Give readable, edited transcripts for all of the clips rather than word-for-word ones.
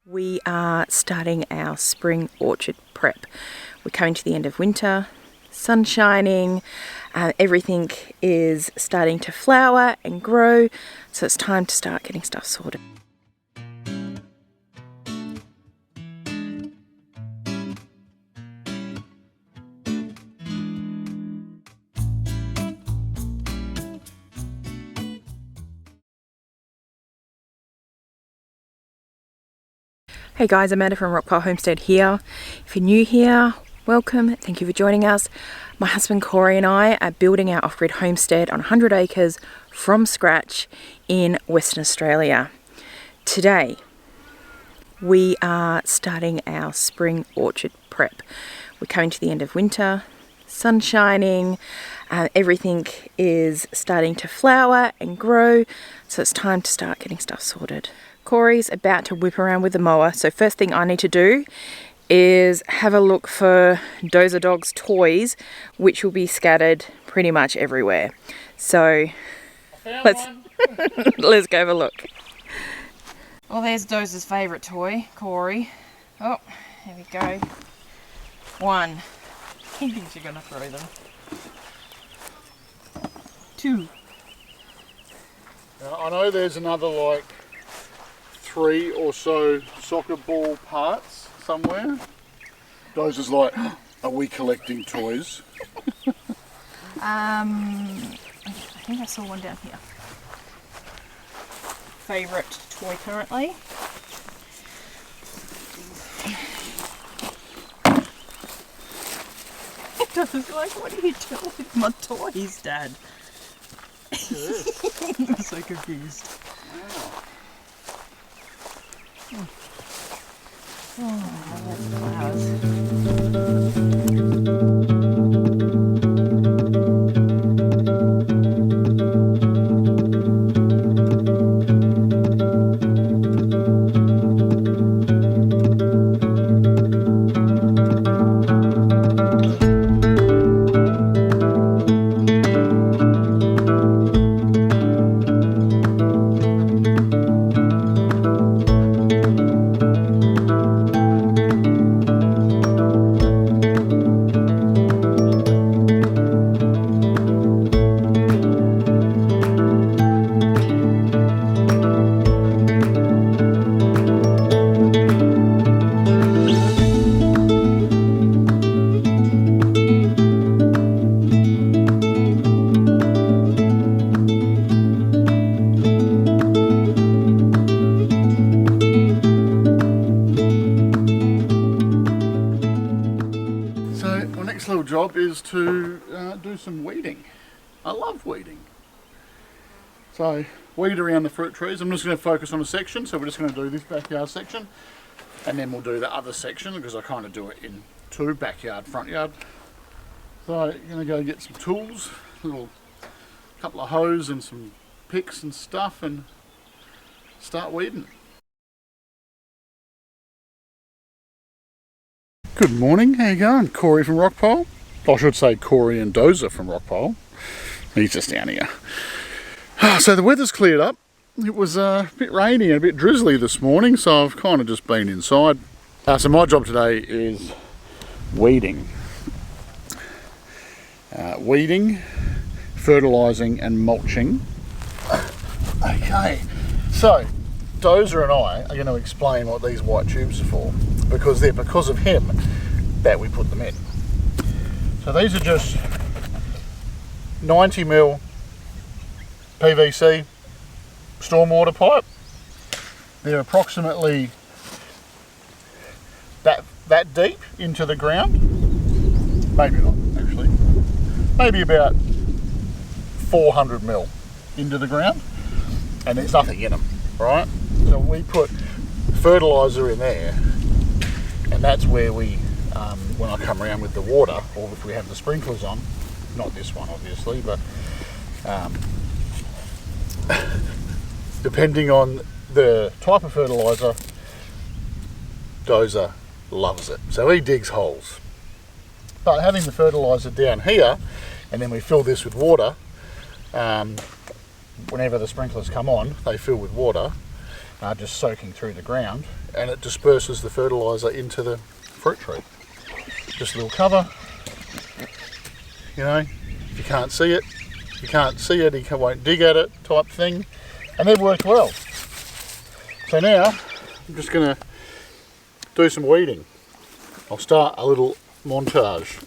We are starting our spring orchard prep. We're coming to the end of winter, sun shining, everything is starting to flower and grow, so it's time to start getting stuff sorted. Hey guys, Amanda from Rockpile Homestead here. If you're new here, welcome, thank you for joining us. My husband Corey and I are building our off-grid homestead on 100 acres from scratch in Western Australia. Today, we are starting our spring orchard prep. We're coming to the end of winter, sun shining, everything is starting to flower and grow, so it's time to start getting stuff sorted. Corey's about to whip around with the mower, so first thing I need to do is have a look for Dozer dog's toys, which will be scattered pretty much everywhere. So let's go have a look. Well, there's Dozer's favourite toy, Corey. Oh, here we go. One. He thinks you're gonna throw them. Two. Now, I know there's another like 3 or so soccer ball parts somewhere. Dozer's like, are we collecting toys? I think I saw one down here. Favourite toy currently. Dozer's like, what are you doing with my toys, Dad? I'm so confused. Wow. Oh, that's flowers. Little job is to do some weeding. I love weeding. So weed around the fruit trees. I'm just going to focus on a section, so we're just going to do this backyard section and then we'll do the other section because I kind of do it in 2, backyard, front yard. So I'm going to go get some tools, a little couple of hoes and some picks and stuff and start weeding. Good morning, how you going? Corey from Rockpile. I should say Corey and Dozer from Rockpile. He's just down here. So the weather's cleared up. It was a bit rainy and a bit drizzly this morning, so I've kind of just been inside. So my job today is weeding. Weeding, fertilising and mulching. Okay, so Dozer and I are going to explain what these white tubes are for, because they're because of him that we put them in. So these are just 90mm PVC stormwater pipe. They're approximately that deep into the ground. Maybe not actually. Maybe about 400mm into the ground, and there's nothing in them, right? So we put fertiliser in there, and that's where we, when I come around with the water, or if we have the sprinklers on, not this one obviously, but depending on the type of fertiliser, Dozer loves it. So he digs holes. But having the fertiliser down here, and then we fill this with water, whenever the sprinklers come on, they fill with water, just soaking through the ground, and it disperses the fertiliser into the fruit tree. Just a little cover, you know, if you can't see it, he won't dig at it type thing, and they've worked well. So now I'm just going to do some weeding. I'll start a little montage.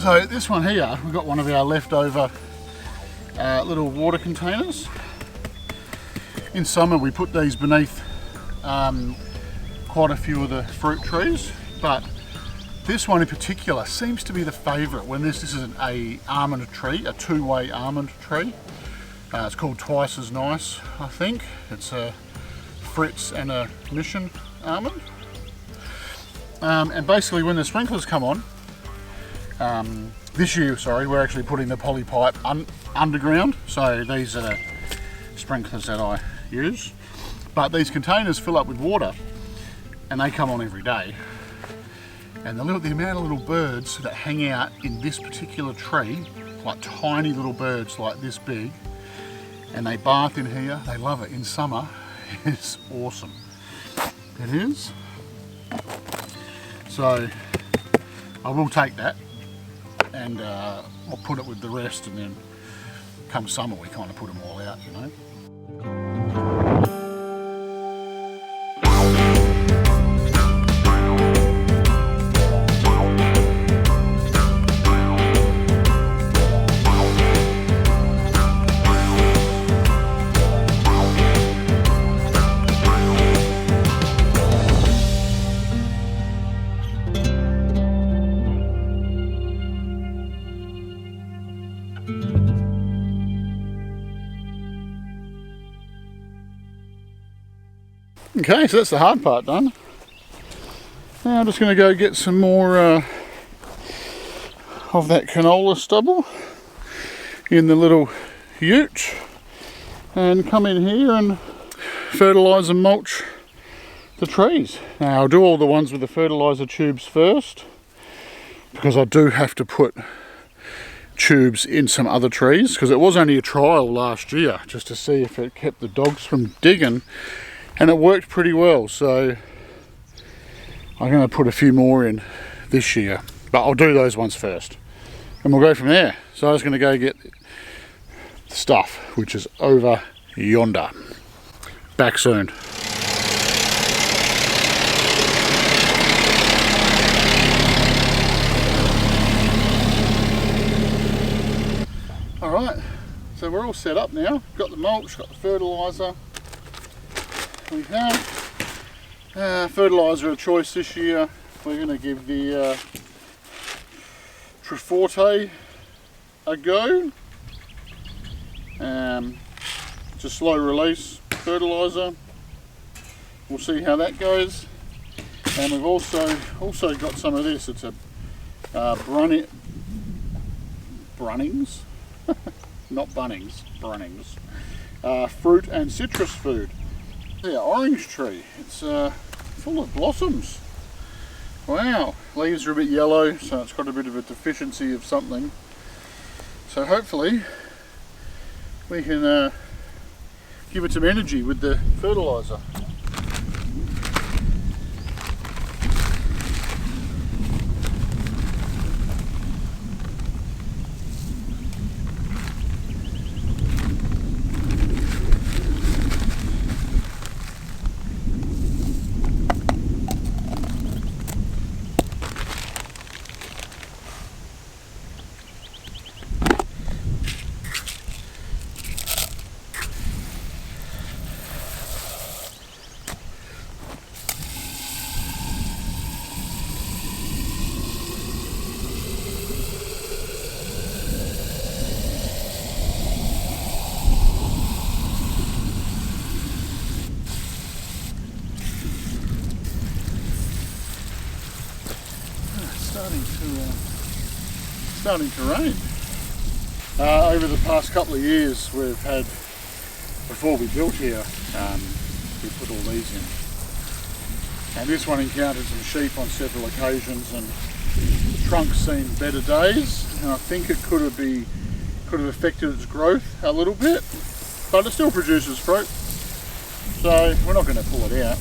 So this one here, we've got one of our leftover little water containers. In summer we put these beneath quite a few of the fruit trees, but this one in particular seems to be the favourite. When this is an almond tree, a two-way almond tree. It's called Twice as Nice, I think. It's a Fritz and a Mission almond. And basically when the sprinklers come on, this year, we're actually putting the poly pipe underground. So these are the sprinklers that I use. But these containers fill up with water and they come on every day. And the amount of little birds that hang out in this particular tree, like tiny little birds like this big, and they bath in here, they love it. In summer, it's awesome. It is. So I will take that and I'll put it with the rest, and then come summer we kind of put them all out, you know. Okay, so that's the hard part done. Now I'm just going to go get some more of that canola stubble in the little ute and come in here and fertilise and mulch the trees. Now I'll do all the ones with the fertiliser tubes first, because I do have to put tubes in some other trees, because it was only a trial last year just to see if it kept the dogs from digging. And it worked pretty well, so I'm going to put a few more in this year. But I'll do those ones first, and we'll go from there. So I was going to go get the stuff, which is over yonder. Back soon. Alright, so we're all set up now. Got the mulch, got the fertiliser. We have fertiliser of choice this year. We're going to give the Triforte a go. It's a slow release fertiliser. We'll see how that goes. And we've also got some of this. It's a Brunnings, not Bunnings, Brunnings. Fruit and citrus food. Yeah, orange tree. It's full of blossoms. Wow, leaves are a bit yellow, so it's got a bit of a deficiency of something. So hopefully we can give it some energy with the fertiliser. starting to rain. Over the past couple of years, we've had, before we built here, we put all these in. And this one encountered some sheep on several occasions, and the trunk's seen better days. And I think it could have affected its growth a little bit, but it still produces fruit. So we're not going to pull it out.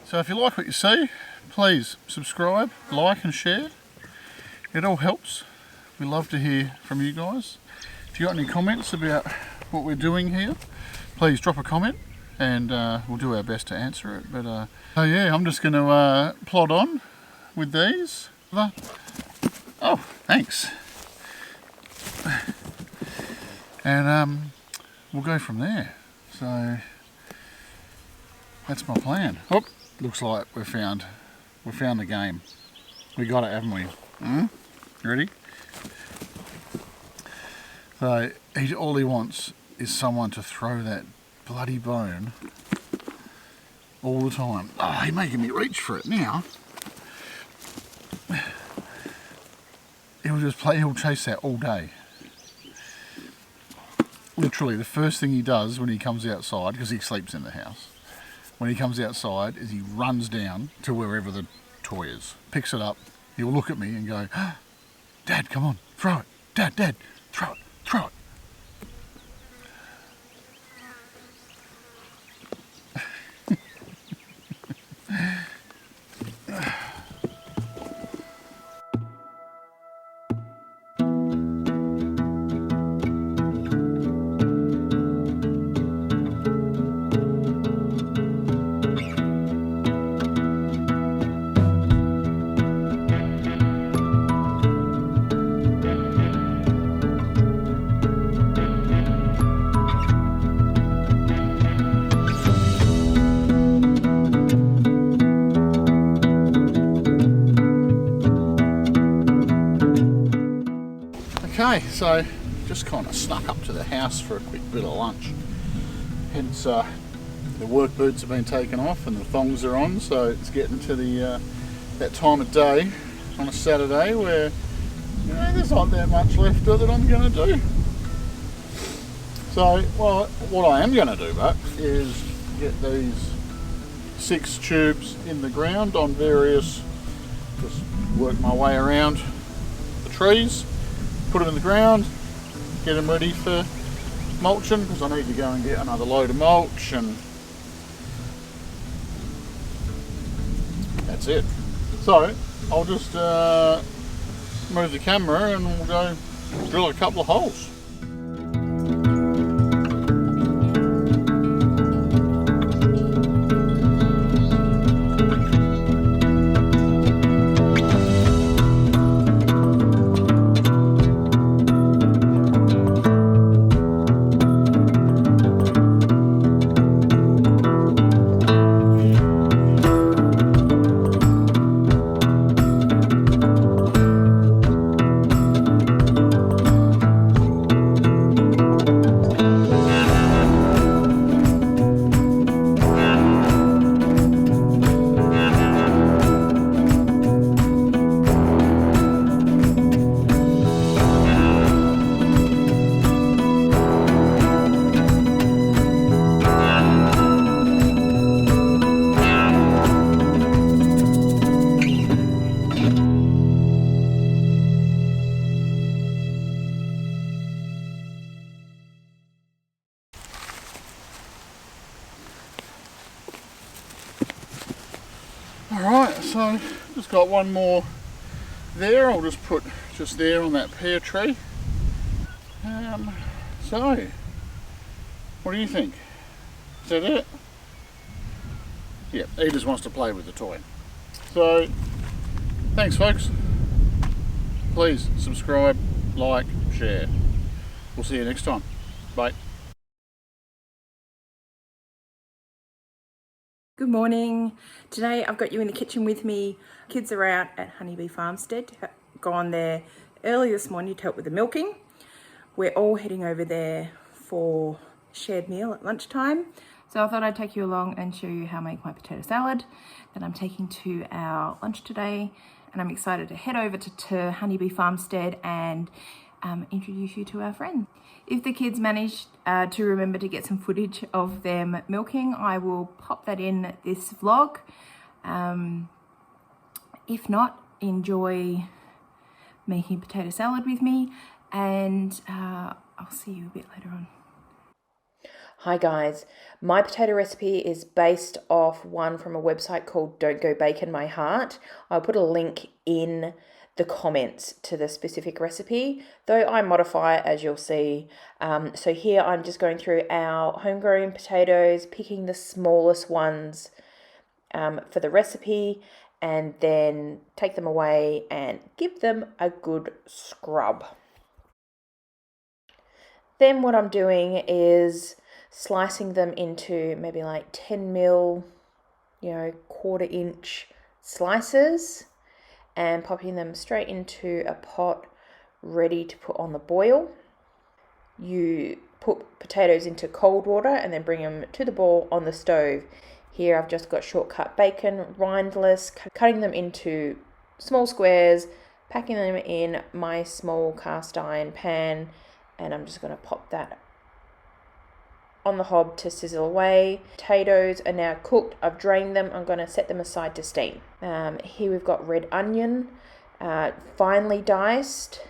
So if you like what you see, please subscribe, like and share. It all helps. We love to hear from you guys. If you got any comments about what we're doing here, please drop a comment and we'll do our best to answer it. But so yeah, I'm just going to plod on with these. Oh, thanks. And we'll go from there. So that's my plan. Oh, looks like we found the game. We got it, haven't we? Ready? So all he wants is someone to throw that bloody bone all the time. Oh, he's making me reach for it now. He'll chase that all day. Literally, the first thing he does when he comes outside, because he sleeps in the house, when he comes outside, is he runs down to wherever the toy is, picks it up, he'll look at me and go, "Ah, Dad, come on, throw it. Dad, throw it, throw it." Okay, so just kind of snuck up to the house for a quick bit of lunch. Hence, the work boots have been taken off and the thongs are on, so it's getting to the that time of day on a Saturday where there's not that much left that I'm going to do. So, well, what I am going to do, but is get these 6 tubes in the ground on various, just work my way around the trees. Put them in the ground, get them ready for mulching, because I need to go and get another load of mulch, and that's it. So I'll just move the camera and we'll go drill a couple of holes. Alright, so just got one more there. I'll just put just there on that pear tree. So, what do you think? Is that it? Yep, he just wants to play with the toy. So, thanks folks. Please subscribe, like, share. We'll see you next time. Bye. Good morning. Today I've got you in the kitchen with me. Kids are out at HoneyBee Farmstead. Gone there early this morning to help with the milking. We're all heading over there for shared meal at lunchtime. So I thought I'd take you along and show you how I make my potato salad that I'm taking to our lunch today. And I'm excited to head over to HoneyBee Farmstead and introduce you to our friends. If the kids manage to remember to get some footage of them milking, I will pop that in this vlog. If not, enjoy making potato salad with me, and I'll see you a bit later on. Hi guys, my potato recipe is based off one from a website called Don't Go Bacon My Heart. I'll put a link in the comments to the specific recipe, though I modify it as you'll see. So here I'm just going through our homegrown potatoes, picking the smallest ones for the recipe, and then take them away and give them a good scrub. Then what I'm doing is slicing them into maybe like 10 mil, 1/4 inch slices, and popping them straight into a pot ready to put on the boil. You put potatoes into cold water and then bring them to the boil on the stove. Here I've just got shortcut bacon, rindless, cutting them into small squares, packing them in my small cast iron pan, and I'm just going to pop that on the hob to sizzle away. Potatoes are now cooked. I've drained them. I'm going to set them aside to steam. Here we've got red onion, finely diced.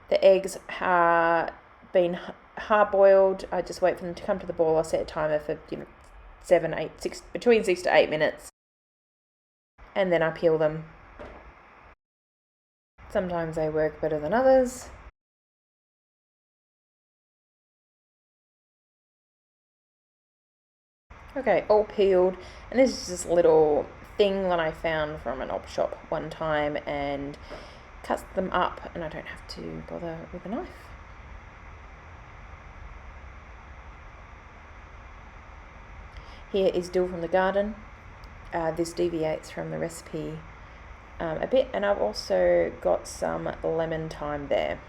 The eggs are been hard boiled. I just wait for them to come to the boil. I set a timer for between 6 to 8 minutes, and then I peel them. Sometimes they work better than others. Okay, all peeled, and this is just a little thing that I found from an op shop one time, and cuts them up, and I don't have to bother with a knife. Here is dill from the garden. This deviates from the recipe a bit, and I've also got some lemon thyme there.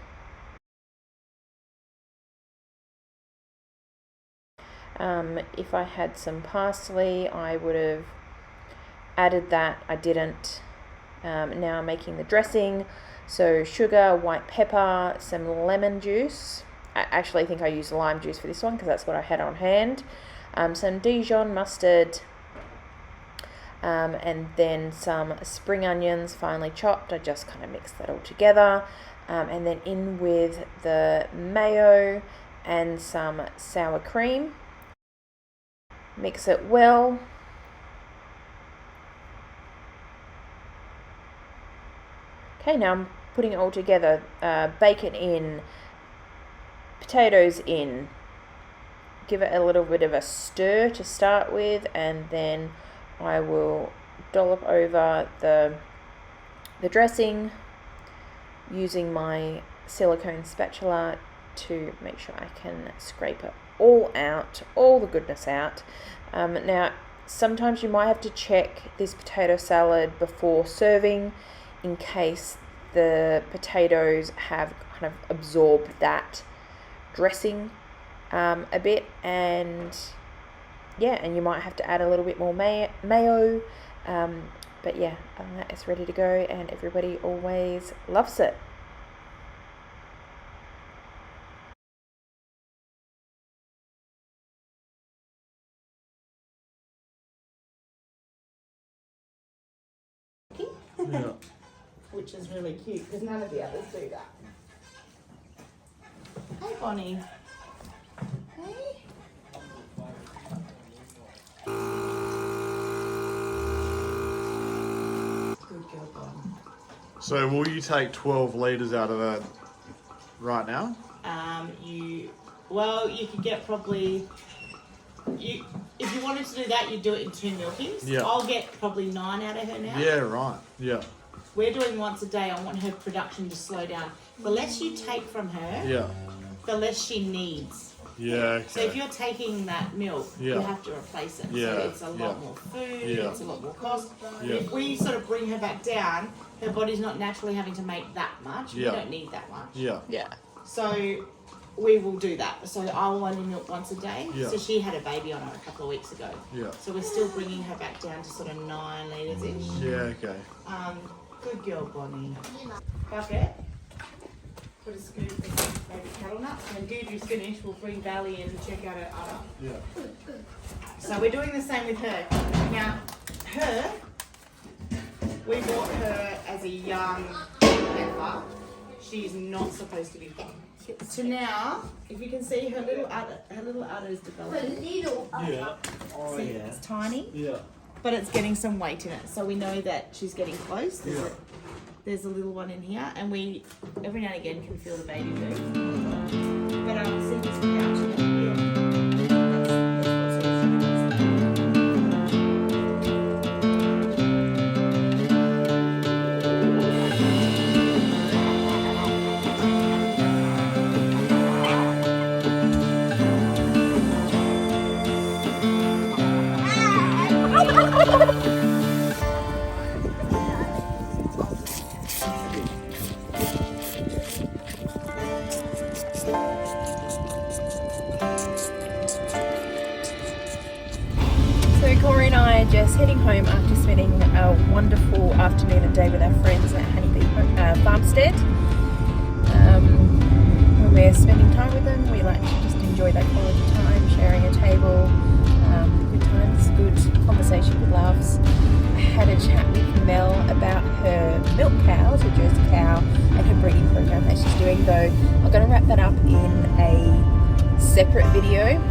If I had some parsley, I would have added that. I didn't. Now I'm making the dressing. So sugar, white pepper, some lemon juice. I actually think I used lime juice for this one because that's what I had on hand. Some Dijon mustard, and then some spring onions finely chopped. I just kind of mix that all together, and then in with the mayo and some sour cream. Mix it well. Okay, now I'm putting it all together. Bacon in, potatoes in. Give it a little bit of a stir to start with, and then I will dollop over the dressing using my silicone spatula to make sure I can scrape it all out, all the goodness out. Now, sometimes you might have to check this potato salad before serving in case the potatoes have kind of absorbed that dressing a bit, and you might have to add a little bit more mayo, but yeah, other than that, it's ready to go, and everybody always loves it. Yeah. Which is really cute because none of the others do that. Hey, Bonnie. Hey. Good girl, Bonnie. So will you take 12 litres out of that right now? You could get probably, if you wanted to do that, you'd do it in 2 milkings. Yeah. I'll get probably 9 out of her now. Yeah, right. Yeah. We're doing once a day. I want her production to slow down. The less you take from her, Yeah. the less she needs. Yeah. Okay. So if you're taking that milk, you Yeah. have to replace it. Yeah. So it's a lot more food, Yeah. it's a lot more cost. Yeah. If we sort of bring her back down, her body's not naturally having to make that much. Yeah. We don't need that much. Yeah. Yeah. So we will do that. So I'll only milk once a day. Yeah. So she had a baby on her a couple of weeks ago. Yeah. So we're still bringing her back down to sort of 9 litres ish. Yeah. Okay. Good girl, Bonnie. Bucket. Put a scoop of baby cattle nuts. When Deirdre's finished, we'll bring Valley in and check out her udder. Yeah. So we're doing the same with her. Now, we bought her as a young heifer. She's not supposed to be fed. So now, if you can see her little udder is developing. Yeah. Oh, See, it's tiny, Yeah. but it's getting some weight in it. So we know that she's getting close. Yeah. There's a little one in here, and we every now and again can feel the baby move. But see this pouch here. So Corey and I are just heading home after spending a wonderful afternoon and day with our friends at HoneyBee Farmstead. When we're spending time with them, we like to just enjoy that quality time, sharing a table, good times, good conversation, good laughs. I had a chat with Mel about her milk cows, her Jersey cow, and her breeding program that she's doing, though I'm going to wrap that up in a separate video.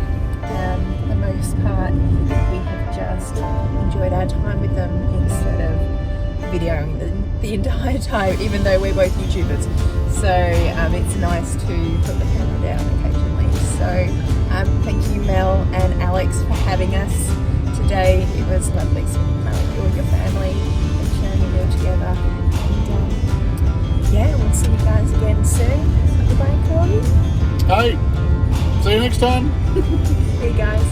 For the most part, we have just enjoyed our time with them instead of videoing the entire time, even though we're both YouTubers. So it's nice to put the camera down occasionally. So thank you, Mel and Alex, for having us today. It was lovely spending time with you and your family and sharing a meal together. And yeah, we'll see you guys again soon. Goodbye, Corey. Hey. See you next time. Hey guys.